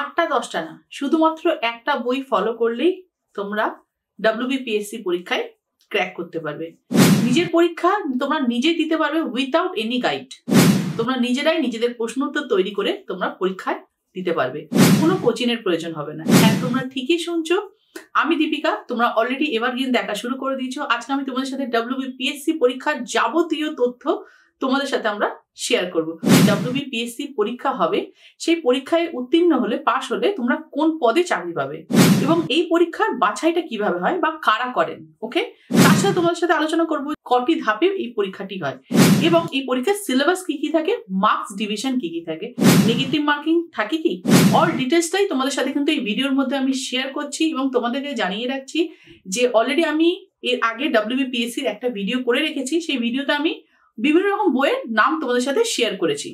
8টা 10টা না, শুধুমাত্র একটা বই ফলো করলেই তোমরা WBPSC পরীক্ষায় ক্র্যাক করতে পারবে। নিজের পরীক্ষা তোমরা নিজে দিতে পারবে উইথাউট এনি গাইড। তোমরা নিজেরাই নিজেদের প্রশ্ন উত্তর তৈরি করে তোমরা পরীক্ষায় দিতে পারবে, কোনো কোচিংয়ের প্রয়োজন হবে না। হ্যাঁ, তোমরা ঠিকই শুনছো, আমি দীপিকা। তোমরা অলরেডি এভারগ্রিন দেখা শুরু করে দিয়েছো। আজকে আমি তোমাদের সাথে WBPSC পরীক্ষার যাবতীয় তথ্য তোমাদের সাথে আমরা শেয়ার করব। WBPSC পরীক্ষা হবে, সেই পরীক্ষায় উত্তীর্ণ হলে, পাশ হলে তোমরা কোন পদে চাকরি পাবে এবং এই পরীক্ষার বাছাইটা কিভাবে হয় বা কারা করেন। ওকে, তার সাথে তোমাদের সাথে আলোচনা করব কটি ধাপে এই পরীক্ষাটি হয় এবং এই পরীক্ষার সিলেবাস কি কি থাকে, মার্কস ডিভিশন কি কি থাকে, নেগেটিভ মার্কিং থাকে কি, অল ডিটেলসটাই তোমাদের সাথে কিন্তু এই ভিডিওর মধ্যে আমি শেয়ার করছি এবং তোমাদেরকে জানিয়ে রাখছি যে অলরেডি আমি এর আগে WBPSC র একটা ভিডিও করে রেখেছি। সেই ভিডিওতে আমি বিভিন্ন রকম বইয়ের নাম তোমাদের সাথে শেয়ার করেছি,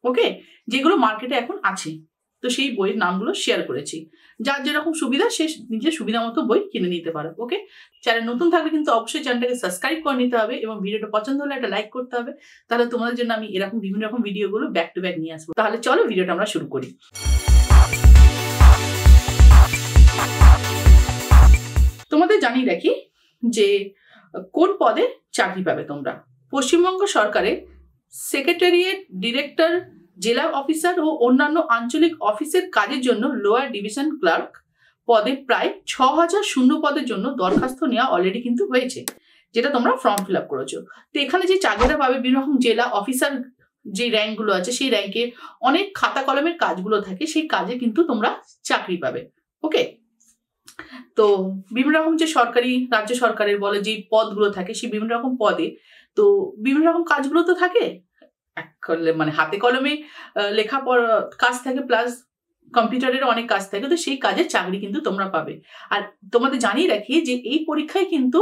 ওকে, যেগুলো মার্কেটে এখন আছে। তো সেই বইয়ের নামগুলো শেয়ার করেছি। যার যেরকম সুবিধা সে নিজের সুবিধা মতো বই কিনে নিতে পারো। ওকে, চ্যানেল নতুন থাকলে কিন্তু অবশ্যই চ্যানেলটাকে সাবস্ক্রাইব করে নিতে হবে এবং ভিডিওটা পছন্দ হলে একটা লাইক করতে হবে। তাহলে তোমাদের জন্য আমি এরকম বিভিন্ন রকম ভিডিওগুলো ব্যাক টু ব্যাক নিয়ে আসবো। তাহলে চলো ভিডিওটা আমরা শুরু করি। তোমাদের জানিয়ে রাখি যে কোন পদে চাকরি পাবে তোমরা। পশ্চিমবঙ্গ সরকারের সেক্রেটারিয়েট, ডিরেক্টর, জেলা অফিসার ও অন্যান্য আঞ্চলিক অফিসের কাজের জন্য লোয়ার ডিভিশন ক্লার্ক পদে প্রায় 6000 শূন্য পদের জন্য দরখাস্ত নেওয়া অলরেডি কিন্তু হয়েছে, যেটা তোমরা ফর্ম ফিল আপ করেছো। তো এখানে যে চাকরিটা পাবে, বিভিন্ন রকম জেলা অফিসার যে র্যাঙ্কগুলো আছে সেই র্যাঙ্কে অনেক খাতা কলমের কাজগুলো থাকে, সেই কাজে কিন্তু তোমরা চাকরি পাবে। ওকে, তো বিভিন্ন রকম যে সরকারি, রাজ্য সরকারের বলে যে পদগুলো থাকে, সেই বিভিন্ন রকম পদে তো বিভিন্ন রকম কাজগুলো তো থাকে, মানে হাতে কলমে লেখাপড়া কাজ থাকে, প্লাস কম্পিউটারের অনেক কাজ থাকে। তো সেই কাজের চাকরি কিন্তু তোমরা পাবে। আর তোমাদের জানিয়ে রাখি যে এই পরীক্ষায় কিন্তু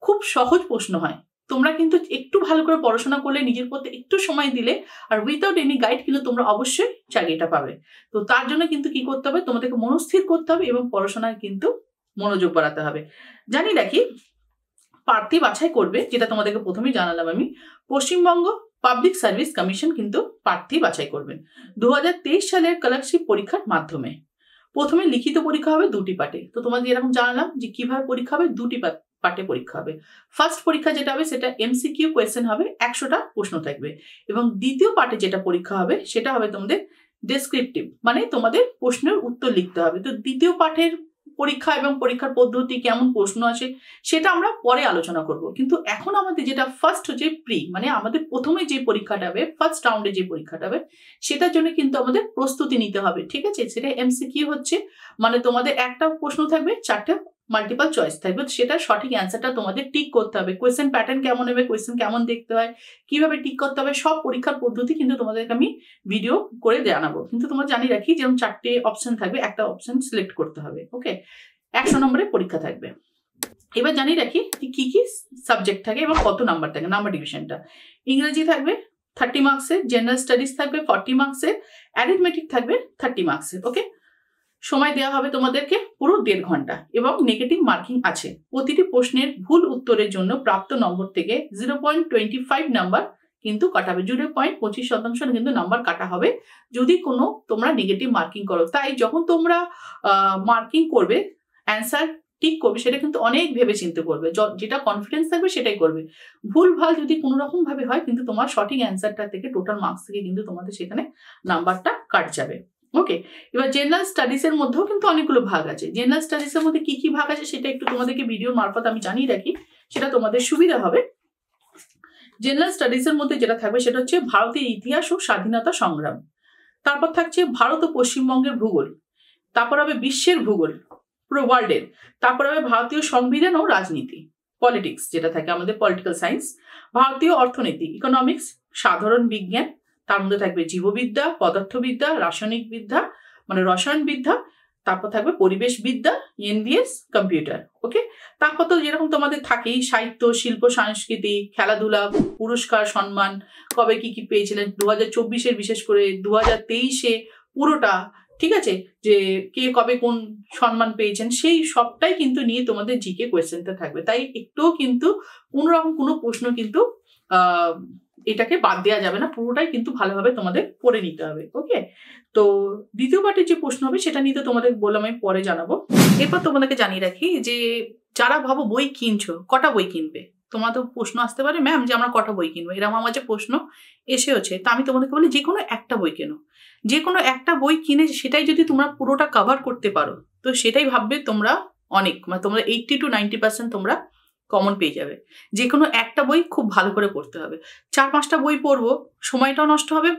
খুব সহজ প্রশ্ন হয়। তোমরা কিন্তু একটু ভালো করে পড়াশোনা করলে, নিজের প্রতি একটু সময় দিলে আর উইথাউট এনি গাইড কিন্তু তোমরা অবশ্যই চাকরিটা পাবে। তো তার জন্য কিন্তু কি করতে হবে, তোমাদেরকে মনস্থির করতে হবে এবং পড়াশোনায় কিন্তু মনোযোগ বাড়াতে হবে। জানিয়ে রাখি, প্রার্থী বাছাই করবে, যেটা তোমাদেরকে প্রথমেই জানালাম আমি, পশ্চিমবঙ্গ পাবলিক সার্ভিস কমিশন কিন্তু প্রার্থী বাছাই করবেন 2023 সালের স্কলারশিপ পরীক্ষার মাধ্যমে। প্রথমে লিখিত পরীক্ষা হবে 2টি পার্টে। তো তোমাদের এরকম জানালাম যে কিভাবে পরীক্ষা হবে, 2টি পার্টে পরীক্ষা হবে। ফার্স্ট পরীক্ষা যেটা হবে সেটা MCQ কোয়েশ্চেন হবে, 100টা প্রশ্ন থাকবে এবং দ্বিতীয় পার্টে যেটা পরীক্ষা হবে সেটা হবে তোমাদের ডেসক্রিপটিভ, মানে তোমাদের প্রশ্নের উত্তর লিখতে হবে। তো দ্বিতীয় পাঠের পরীক্ষা এবং পরীক্ষার পদ্ধতি, কেমন প্রশ্ন আসে, সেটা আমরা পরে আলোচনা করব। কিন্তু এখন আমাদের যেটা ফার্স্ট হচ্ছে প্রি, মানে আমাদের প্রথমে যে পরীক্ষাটা হবে, ফার্স্ট রাউন্ডে যে পরীক্ষাটা হবে, সেটার জন্য কিন্তু আমাদের প্রস্তুতি নিতে হবে। ঠিক আছে, সেটা MCQ হচ্ছে, মানে তোমাদের একটা প্রশ্ন থাকবে, 4টে মাল্টিপল চয়েস থাকবে, সেটা সঠিক অ্যান্সারটা তোমাদের টিক করতে হবে। কোয়েশ্চেন প্যাটার্ন কেমন হবে, কোয়েশ্চেন কেমন দেখতে হয়, কিভাবে টিক করতে হবে, সব পরীক্ষার পদ্ধতি কিন্তু তোমাদেরকে আমি ভিডিও করে জানাবো। কিন্তু তোমরা জানিয়ে রাখি, যেমন 4টে অপশন থাকবে, একটা অপশন সিলেক্ট করতে হবে। ওকে, 100 নম্বরের পরীক্ষা থাকবে। এবার জানিয়ে রাখি কি কি সাবজেক্ট থাকে এবং কত নাম্বার থাকে, নাম্বার ডিভিশনটা। ইংরেজি থাকবে 30 মার্কসের, জেনারেল স্টাডিজ থাকবে 40 মার্কসের, অ্যারিথমেটিক থাকবে 30 মার্কসের। ওকে, সময় দেওয়া হবে তোমাদেরকে পুরো 1.5 ঘন্টা এবং নেগেটিভ মার্কিং আছে। প্রতিটি প্রশ্নের ভুল উত্তরের জন্য প্রাপ্ত নম্বর থেকে 0.25 নাম্বার কিন্তু কাটা হবে। 0.25% কিন্তু নাম্বার কাটা হবে যদি কোনো তোমরা নেগেটিভ মার্কিং করো। তাই যখন তোমরা মার্কিং করবে, অ্যান্সার ঠিক করবে, সেটা কিন্তু অনেক ভেবে চিন্তে করবে, যেটা কনফিডেন্স থাকবে সেটাই করবে। ভুল ভাল যদি কোনো রকম ভাবে হয়, কিন্তু তোমার সঠিক অ্যান্সারটা থেকে, টোটাল মার্কস থেকে কিন্তু তোমাদের সেখানে নাম্বারটা কাট যাবে। ওকে, এবার জেনারেল স্টাডিজ এর মধ্যেও কিন্তু অনেকগুলো ভাগ আছে। জেনারেল স্টাডিজ এর মধ্যে কি কি ভাগ আছে সেটা একটু তোমাদেরকে ভিডিওর মারফত আমি জানিয়ে রাখি, সেটা তোমাদের সুবিধা হবে। জেনারেল স্টাডিজ এর মধ্যে যেটা থাকবে সেটা হচ্ছে ভারতের ইতিহাস ও স্বাধীনতা সংগ্রাম। তারপর থাকছে ভারত ও পশ্চিমবঙ্গের ভূগোল। তারপর হবে বিশ্বের ভূগোল, পুরো ওয়ার্ল্ডের। তারপর হবে ভারতীয় সংবিধান ও রাজনীতি, পলিটিক্স যেটা থাকে আমাদের, পলিটিক্যাল সায়েন্স। ভারতীয় অর্থনীতি, ইকোনমিক্স, সাধারণ বিজ্ঞান। তার মধ্যে থাকবে জীববিদ্যা, পদার্থবিদ্যা, রাসায়নিক বিদ্যা মানে রসায়নবিদ্যা। তারপর থাকবে পরিবেশবিদ্যা, NBS, কম্পিউটার। ওকে, তারপর তো যেরকম তোমাদের থাকেই সাহিত্য, শিল্প, সংস্কৃতি, খেলাধুলা, পুরস্কার, সম্মান, কবে কি কি পেয়েছিলেন 2024-এর, বিশেষ করে 2023-এ পুরোটা, ঠিক আছে, যে কে কবে কোন সম্মান পেয়েছেন, সেই সবটাই কিন্তু নিয়ে তোমাদের জিকে কোয়েশ্চেনটা থাকবে। তাই একটুও কিন্তু কোনোরকম কোনো প্রশ্ন কিন্তু এটাকে বাদ দেওয়া যাবে না, পুরোটাই কিন্তু ভালোভাবে তোমাদের পড়ে নিতে হবে। ওকে, তো দ্বিতীয় পার্টের যে প্রশ্ন হবে সেটা নিয়ে তো তোমাদের বললাম আমি পরে জানাবো। এরপর তোমাদেরকে জানিয়ে রাখি যে যারা ভাবো বই কিনছো, কটা বই কিনবে, তোমার তো প্রশ্ন আসতে পারে ম্যাম যে আমরা কটা বই কিনবো, এরকম আমার যে প্রশ্ন এসেওছে। তা আমি তোমাদেরকে বলি যে কোনো একটা বই কেনো, যে কোনো একটা বই কিনে সেটাই যদি তোমরা পুরোটা কভার করতে পারো তো সেটাই ভাববে তোমরা অনেক, মানে তোমরা 80 to 90% তোমরা কমন পেয়ে যাবে। যে কোনো একটা বই খুব ভালো করে পড়তে হবে। 4-5টা বই পড়বো, সময়টাও নষ্ট হবে,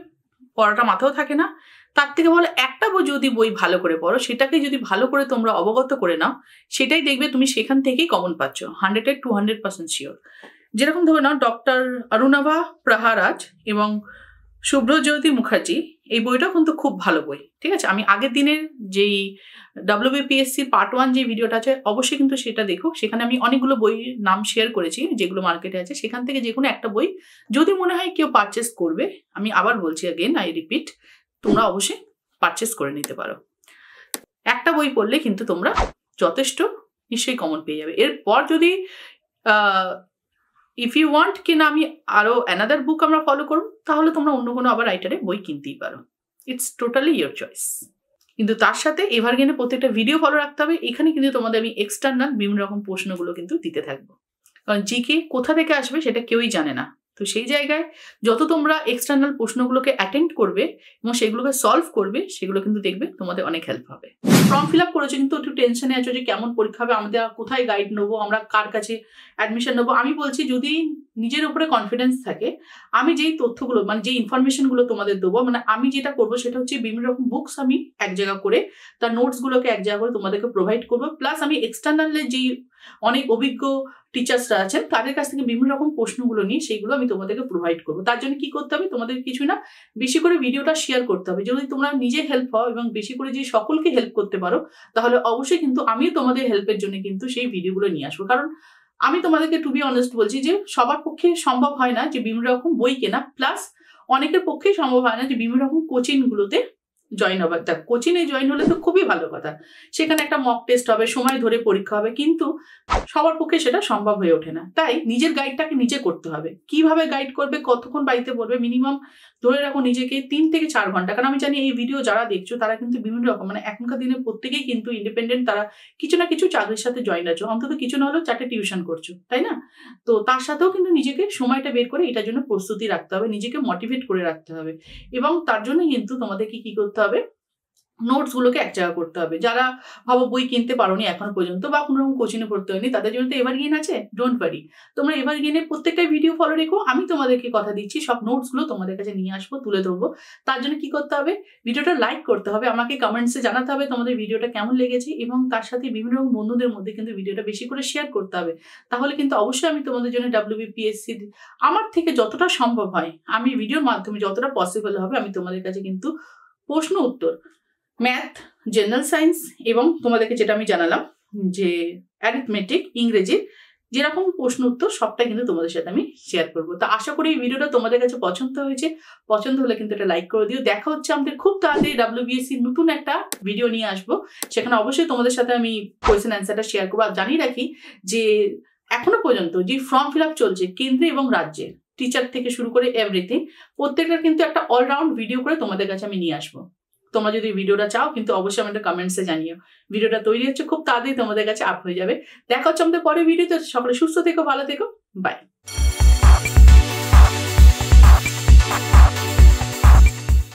পড়াটা মাথাও থাকে না। তার থেকে বলো একটা যদি বই ভালো করে পড়ো, সেটাকে যদি ভালো করে তোমরা অবগত করে নাও, সেটাই দেখবে তুমি সেখান থেকেই কমন পাচ্ছ 100-200% শিওর। যেরকম ধরে নাও ডক্টর অরুণাভা প্রহারাজ এবং শুভ্রজ্যোতি মুখার্জি, এই বইটা কিন্তু খুব ভালো বই, ঠিক আছে। আমি আগের দিনের যেই WBPSC পার্ট 1 যে ভিডিওটা আছে অবশ্যই কিন্তু সেটা দেখো, সেখানে আমি অনেকগুলো বইয়ের নাম শেয়ার করেছি যেগুলো মার্কেটে আছে। সেখান থেকে যে কোনো একটা বই যদি মনে হয় কেউ পারচেস করবে, আমি আবার বলছি আই রিপিট, তোমরা অবশ্যই পারচেস করে নিতে পারো। একটা বই পড়লে কিন্তু তোমরা যথেষ্ট নিশ্চয়ই কমন পেয়ে যাবে। এরপর যদি ইফ ইউ ওয়ান্ট কিনা আমি আরো অ্যানাদার বুক আমরা ফলো করবো, তাহলে তোমরা অন্য কোনো আবার রাইটারে বই কিনতেই পারো। It's totally your choice. কিন্তু তার সাথে এভারগ্রিনে প্রত্যেকটা ভিডিও ফলো রাখতে হবে। এখানে কিন্তু তোমাদের আমি এক্সটার্নাল বিভিন্ন রকম প্রশ্নগুলো কিন্তু দিতে থাকবো, কারণ জিকে কোথা থেকে আসবে সেটা কেউই জানে না। তো সেই জায়গায় যত তোমরা এক্সটার্নাল প্রশ্নগুলোকে অ্যাটেন্ড করবে এবং সেগুলোকে সলভ করবে, সেগুলো কিন্তু দেখবে তোমাদের অনেক হেল্প হবে। ফর্ম ফিল আপ করেছো কিন্তু একটু টেনশনে আছো যে কেমন পরীক্ষা হবে, আমাদের কোথায় গাইড নেবো, আমরা কার কাছে অ্যাডমিশন নেবো। আমি বলছি যদি নিজের উপরে কনফিডেন্স থাকে, আমি যেই তথ্যগুলো মানে যে ইনফরমেশনগুলো তোমাদের দেবো, মানে আমি যেটা করবো সেটা হচ্ছে বিভিন্ন রকম বুকস আমি এক জায়গা করে তার নোটসগুলোকে এক জায়গা করে তোমাদেরকে প্রোভাইড করবো। প্লাস আমি এক্সটার্নালের যেই অনেক অভিজ্ঞ টিচার্সরা আছেন তাদের কাছ থেকে বিভিন্ন রকম প্রশ্নগুলো নিয়ে সেইগুলো আমি তোমাদেরকে প্রোভাইড করবো। তার জন্য কি করতে হবে, তোমাদের কিছু না, বেশি করে ভিডিওটা শেয়ার করতে হবে। যদি তোমরা নিজে হেল্প হও এবং বেশি করে যে সকলকে হেল্প করতে পারো, তাহলে অবশ্যই কিন্তু আমিও তোমাদের হেল্পের জন্য কিন্তু সেই ভিডিওগুলো নিয়ে আসবো। কারণ আমি তোমাদেরকে টু বি অনেস্ট বলছি যে সবার পক্ষে সম্ভব হয় না যে বিভিন্ন রকম বই কেনা, প্লাস অনেকের পক্ষেই সম্ভব হয় না যে বিভিন্ন রকম কোচিংগুলোতে জয়েন হবে। কোচিংয়ে জয়েন হলে তো খুবই ভালো কথা, সেখানে একটা মক টেস্ট হবে, সময় ধরে পরীক্ষা হবে, কিন্তু সবার পক্ষে সেটা সম্ভব হয়ে ওঠে না। তাই নিজের গাইডটাকে নিজে করতে হবে। কিভাবে গাইড করবে, কতক্ষণ বাড়িতে পড়বে, মিনিমাম ধরে রাখো নিজেকে 3 থেকে 4 ঘন্টা। কারণ আমি জানি এই ভিডিও যারা দেখছো তারা কিন্তু বিভিন্ন রকম মানে এখনকার দিনে প্রত্যেকেই কিন্তু ইন্ডিপেন্ডেন্ট, তারা কিছু না কিছু চাকরির সাথে জয়েন আছো, অন্তত কিছু না হলেও 4টে টিউশন করছো, তাই না? তো তার সাথেও কিন্তু নিজেকে সময়টা বের করে এটার জন্য প্রস্তুতি রাখতে হবে, নিজেকে মোটিভেট করে রাখতে হবে। এবং তার জন্য কিন্তু তোমাদেরকে কি করতে হবে, নোটসগুলোকে এক জায়গা করতে হবে। যারা ভাবো বই কিনতে পারোনি এখনো পর্যন্ত বা কোনো রকম কোচিংয়ে পড়তে হয়নি, তাদের জন্য তো এভারগ্রিন আছে, ডোন্ট ওয়ারি। তোমরা এভারগ্রিনের প্রত্যেকটা ভিডিও ফলো রেখো, আমি তোমাদেরকে কথা দিচ্ছি সব নোটসগুলো তোমাদের কাছে নিয়ে আসবো, তুলে ধরবো। তার জন্য কি করতে হবে, ভিডিওটা লাইক করতে হবে, আমাকে কমেন্টসে জানাতে হবে তোমাদের ভিডিওটা কেমন লেগেছে, এবং তার সাথে বিভিন্ন রকম বন্ধুদের মধ্যে কিন্তু ভিডিওটা বেশি করে শেয়ার করতে হবে। তাহলে কিন্তু অবশ্যই আমি তোমাদের জন্য WBPSC আমার থেকে যতটা সম্ভব হয়, আমি ভিডিওর মাধ্যমে যতটা পসিবল হবে আমি তোমাদের কাছে কিন্তু প্রশ্ন উত্তর, ম্যাথ, জেনারেল সায়েন্স এবং তোমাদেরকে যেটা আমি জানালাম যে অ্যারিথমেটিক, ইংরেজি, যেরকম প্রশ্ন উত্তর সবটাই কিন্তু তোমাদের সাথে আমি শেয়ার করবো। তো আশা করি এই ভিডিওটা তোমাদের কাছে পছন্দ হয়েছে। পছন্দ হলে কিন্তু এটা লাইক করে দিও। দেখা হচ্ছে আমাদের খুব তাড়াতাড়ি WBSC নতুন একটা ভিডিও নিয়ে আসবো, সেখানে অবশ্যই তোমাদের সাথে আমি কোয়েশ্চেন অ্যান্সারটা শেয়ার করবো। আর জানিয়ে রাখি যে এখনো পর্যন্ত যে ফর্ম ফিল আপ চলছে কেন্দ্রে এবং রাজ্যে, টিচার থেকে শুরু করে এভরিথিং, প্রত্যেকটার কিন্তু একটা অলরাউন্ড ভিডিও করে তোমাদের কাছে আমি নিয়ে আসবো। তোমরা যদি ভিডিওটা চাও কিন্তু অবশ্যই আমাদের কমেন্টসে জানিও। ভিডিওটা তৈরি হচ্ছে, খুব তাড়াতাড়ি তোমাদের কাছে আপ হয়ে যাবে। দেখা হচ্ছে আমাদের পরের ভিডিওতে। সকলে সুস্থ থেকো, ভালো থেকো, বাই।